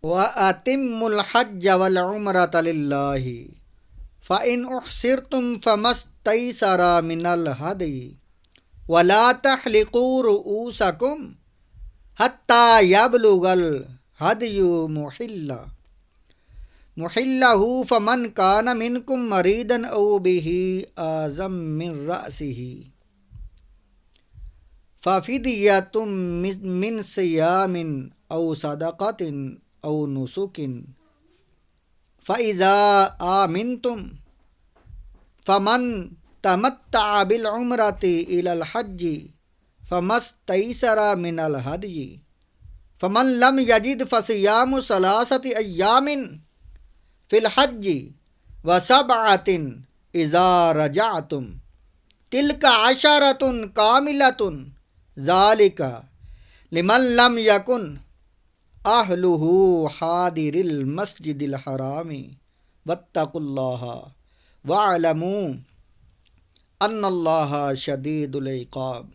وَأَتِمُّوا الْحَجَّ وَالْعُمْرَةَ لِلَّهِ فَإِنْ أُحْصِرْتُمْ فَمَا اسْتَيْسَرَ مِنَ الْهَدْيِ وَلَا تَحْلِقُوا رُؤُوسَكُمْ حَتَّى يَبْلُغَ الْهَدْيُ مُحِلَّهُ فَمَنْ كَانَ مِنْكُمْ مَرِيضًا أَوْ بِهِ أَذًى مِنْ رَأْسِهِ فَفِدْيَةٌ مِنْ صِيَامٍ أَوْ صَدَقَةٍ أَوْ نُسُكٍ فَإِذَا آمِنْتُمْ فَمَنْ تَمَتَّعَ بِالْعُمْرَةِ إِلَى الْحَجِّ فَمَا اسْتَيْسَرَ مِنَ الْهَدْيِ فَمَنْ لَمْ يَجِدْ فَصِيَامُ ثَلَاثَةِ أَيَّامٍ فِي الْحَجِّ وَسَبْعَةٍ إِذَا رَجَعْتُمْ تِلْكَ عَشَرَةٌ كَامِلَةٌ ذَلِكَ لِمَنْ لَمْ يَكُنْ أَهْلُهُ حَاضِرِ الْمَسْجِدِ الْحَرَامِ وَاتَّقُوا اللَّهَ وَاعْلَمُوا أَنَّ اللَّهَ شَدِيدُ الْعِقَابِ۔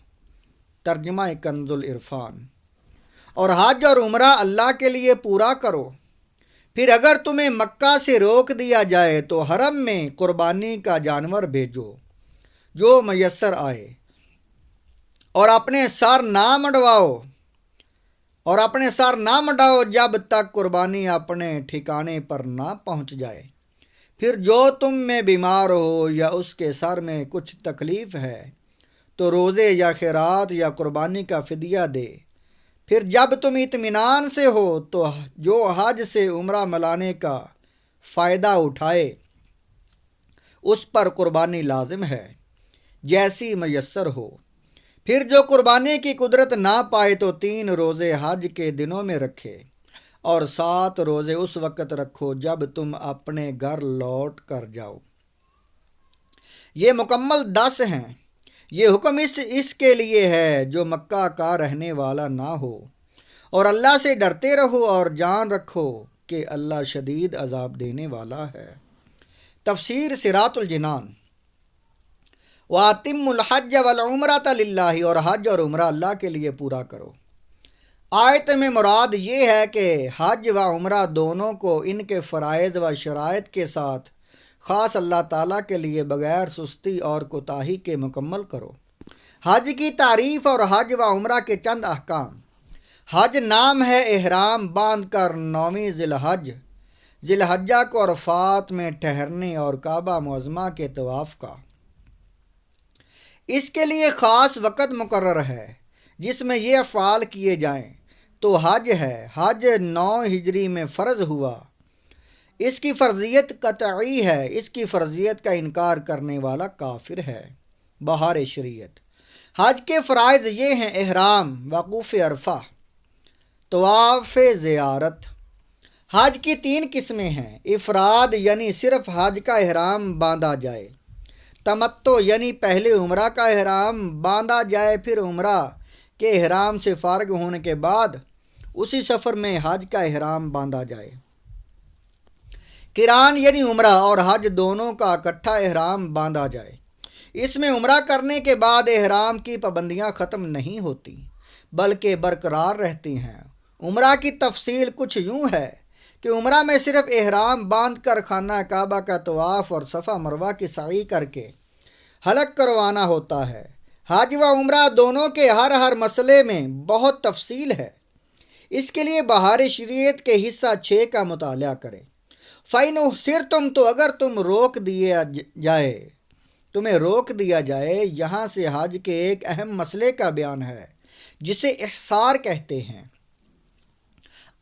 ترجمہ کنز العرفان۔ اور حج اور عمرہ اللہ کے لیے پورا کرو، پھر اگر تمہیں مکہ سے روک دیا جائے تو حرم میں قربانی کا جانور بھیجو جو میسر آئے، اور اپنے سر نہ منڈاؤ جب تک قربانی اپنے ٹھکانے پر نہ پہنچ جائے۔ پھر جو تم میں بیمار ہو یا اس کے سر میں کچھ تکلیف ہے تو روزے یا خیرات یا قربانی کا فدیہ دے۔ پھر جب تم اطمینان سے ہو تو جو حج سے عمرہ ملانے کا فائدہ اٹھائے اس پر قربانی لازم ہے جیسی میسر ہو۔ پھر جو قربانی کی قدرت نہ پائے تو 3 روزے حج کے دنوں میں رکھے اور 7 روزے اس وقت رکھو جب تم اپنے گھر لوٹ کر جاؤ۔ یہ مکمل 10 ہیں۔ یہ حکم اس کے لیے ہے جو مکہ کا رہنے والا نہ ہو، اور اللہ سے ڈرتے رہو اور جان رکھو کہ اللہ شدید عذاب دینے والا ہے۔ تفسیر صراط الجنان۔ وَأَتِمُّوا الْحَجَّ وَالْعُمْرَةَ لِلَّهِ، اور حج اور عمرہ اللہ کے لیے پورا کرو۔ آیت میں مراد یہ ہے کہ حج و عمرہ دونوں کو ان کے فرائض و شرائط کے ساتھ خاص اللہ تعالیٰ کے لیے بغیر سستی اور کوتاہی کے مکمل کرو۔ حج کی تعریف اور حج و عمرہ کے چند احکام۔ حج نام ہے احرام باندھ کر 9ویں ذی الحجہ کو عرفات میں ٹھہرنے اور کعبہ معظمہ کے طواف کا۔ اس کے لیے خاص وقت مقرر ہے جس میں یہ افعال کیے جائیں تو حج ہے۔ حج 9 ہجری میں فرض ہوا۔ اس کی فرضیت قطعی ہے۔ اس کی فرضیت کا انکار کرنے والا کافر ہے۔ بہار شریعت۔ حج کے فرائض یہ ہیں: احرام، وقوف عرفہ، طواف زیارت۔ حج کی 3 قسمیں ہیں: افراد یعنی صرف حج کا احرام باندھا جائے، تمتع یعنی پہلے عمرہ کا احرام باندھا جائے پھر عمرہ کے احرام سے فارغ ہونے کے بعد اسی سفر میں حج کا احرام باندھا جائے، قران یعنی عمرہ اور حج دونوں کا اکٹھا احرام باندھا جائے۔ اس میں عمرہ کرنے کے بعد احرام کی پابندیاں ختم نہیں ہوتی بلکہ برقرار رہتی ہیں۔ عمرہ کی تفصیل کچھ یوں ہے کہ عمرہ میں صرف احرام باندھ کر خانہ کعبہ کا طواف اور صفا مروہ کی سعی کر کے حلق کروانا ہوتا ہے۔ حج و عمرہ دونوں کے ہر مسئلے میں بہت تفصیل ہے۔ اس کے لیے بہار شریعت کے حصہ 6 کا مطالعہ کریں۔ فَإِنْ أُحْصِرْتُمْ، تو اگر تمہیں روک دیا جائے، یہاں سے حج کے ایک اہم مسئلے کا بیان ہے جسے احصار کہتے ہیں۔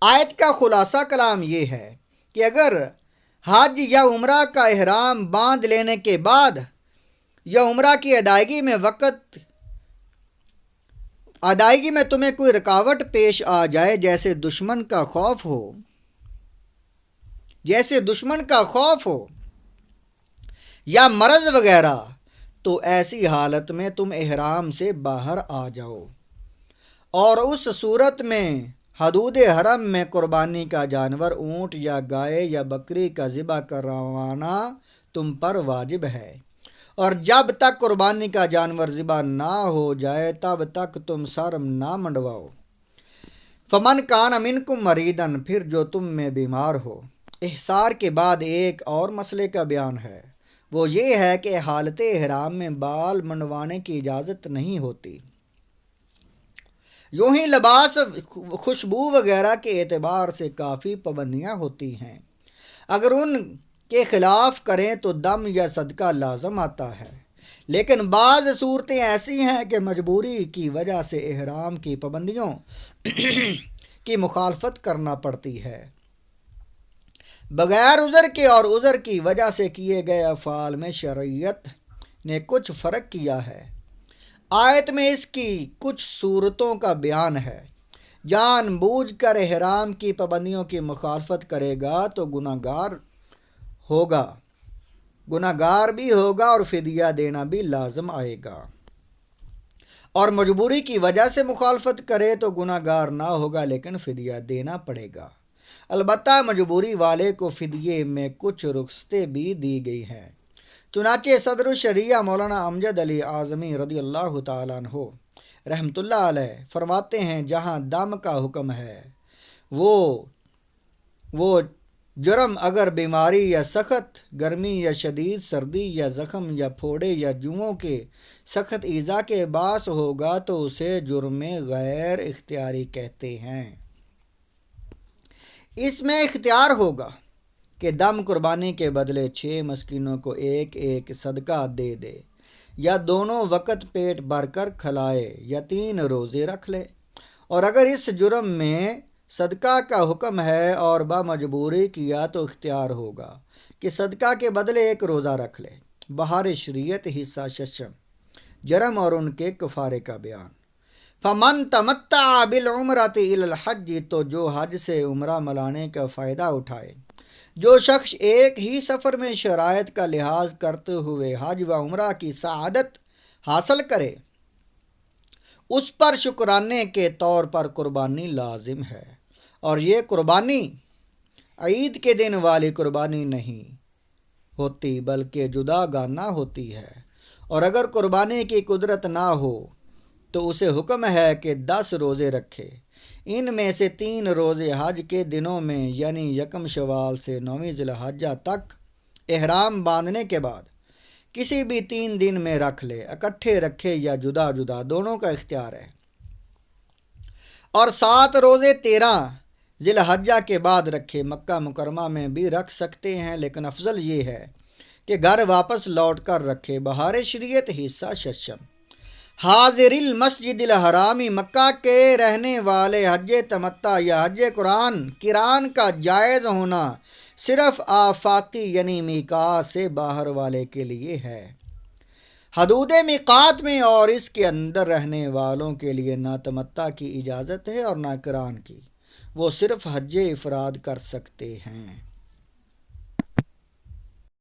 آیت کا خلاصہ کلام یہ ہے کہ اگر حج یا عمرہ کا احرام باندھ لینے کے بعد یا عمرہ کی ادائیگی میں تمہیں کوئی رکاوٹ پیش آ جائے، جیسے دشمن کا خوف ہو یا مرض وغیرہ، تو ایسی حالت میں تم احرام سے باہر آ جاؤ، اور اس صورت میں حدود حرم میں قربانی کا جانور اونٹ یا گائے یا بکری کا ذبح کروانا تم پر واجب ہے، اور جب تک قربانی کا جانور ذبح نہ ہو جائے تب تک تم سر نہ منڈواؤ۔ فمن کان منکم مریدن، پھر جو تم میں بیمار ہو۔ احصار کے بعد ایک اور مسئلے کا بیان ہے، وہ یہ ہے کہ حالت احرام میں بال منڈوانے کی اجازت نہیں ہوتی۔ یوں ہی لباس، خوشبو وغیرہ کے اعتبار سے کافی پابندیاں ہوتی ہیں، اگر ان کے خلاف کریں تو دم یا صدقہ لازم آتا ہے، لیکن بعض صورتیں ایسی ہیں کہ مجبوری کی وجہ سے احرام کی پابندیوں کی مخالفت کرنا پڑتی ہے۔ بغیر عذر کے اور عذر کی وجہ سے کیے گئے افعال میں شریعت نے کچھ فرق کیا ہے۔ آیت میں اس کی کچھ صورتوں کا بیان ہے۔ جان بوجھ کر احرام کی پابندیوں کی مخالفت کرے گا تو گناہ گار بھی ہوگا اور فدیہ دینا بھی لازم آئے گا، اور مجبوری کی وجہ سے مخالفت کرے تو گناہ گار نہ ہوگا لیکن فدیہ دینا پڑے گا۔ البتہ مجبوری والے کو فدیے میں کچھ رخصتیں بھی دی گئی ہیں۔ چنانچہ صدر الشریعہ مولانا امجد علی اعظمی رضی اللہ تعالیٰ عنہ رحمۃ اللہ علیہ فرماتے ہیں، جہاں دم کا حکم ہے وہ جرم اگر بیماری یا سخت گرمی یا شدید سردی یا زخم یا پھوڑے یا جوؤں کے سخت ایذا کے باعث ہوگا تو اسے جرم غیر اختیاری کہتے ہیں۔ اس میں اختیار ہوگا کہ دم قربانی کے بدلے 6 مسکینوں کو ایک ایک صدقہ دے دے، یا دونوں وقت پیٹ بھر کر کھلائے، یا 3 روزے رکھ لے۔ اور اگر اس جرم میں صدقہ کا حکم ہے اور بمجبوری کیا تو اختیار ہوگا کہ صدقہ کے بدلے 1 روزہ رکھ لے۔ بہار شریعت حصہ 6 جرم اور ان کے کفارے کا بیان۔ فمن تمتع بالعمرۃ الی الحج، تو جو حج سے عمرہ ملانے کا فائدہ اٹھائے۔ جو شخص ایک ہی سفر میں شرائط کا لحاظ کرتے ہوئے حج و عمرہ کی سعادت حاصل کرے، اس پر شکرانے کے طور پر قربانی لازم ہے، اور یہ قربانی عید کے دن والی قربانی نہیں ہوتی بلکہ جدا گانا ہوتی ہے۔ اور اگر قربانی کی قدرت نہ ہو تو اسے حکم ہے کہ 10 روزے رکھے، ان میں سے 3 روزے حج کے دنوں میں یعنی 1 شوال سے 9 ذی الحجہ تک احرام باندھنے کے بعد کسی بھی 3 دن میں رکھ لے، اکٹھے رکھے یا جدا جدا، دونوں کا اختیار ہے۔ اور 7 روزے 13 ذی الحجہ کے بعد رکھے، مکہ مکرمہ میں بھی رکھ سکتے ہیں، لیکن افضل یہ ہے کہ گھر واپس لوٹ کر رکھے۔ بہار شریعت حصہ 6 حاضر المسجد الحرامی، مکہ کے رہنے والے حج تمتع یا حج قران کا جائز ہونا صرف آفاقی یعنی میقات سے باہر والے کے لیے ہے۔ حدود میقات میں اور اس کے اندر رہنے والوں کے لیے نہ تمتع کی اجازت ہے اور نہ قران کی، وہ صرف حج افراد کر سکتے ہیں۔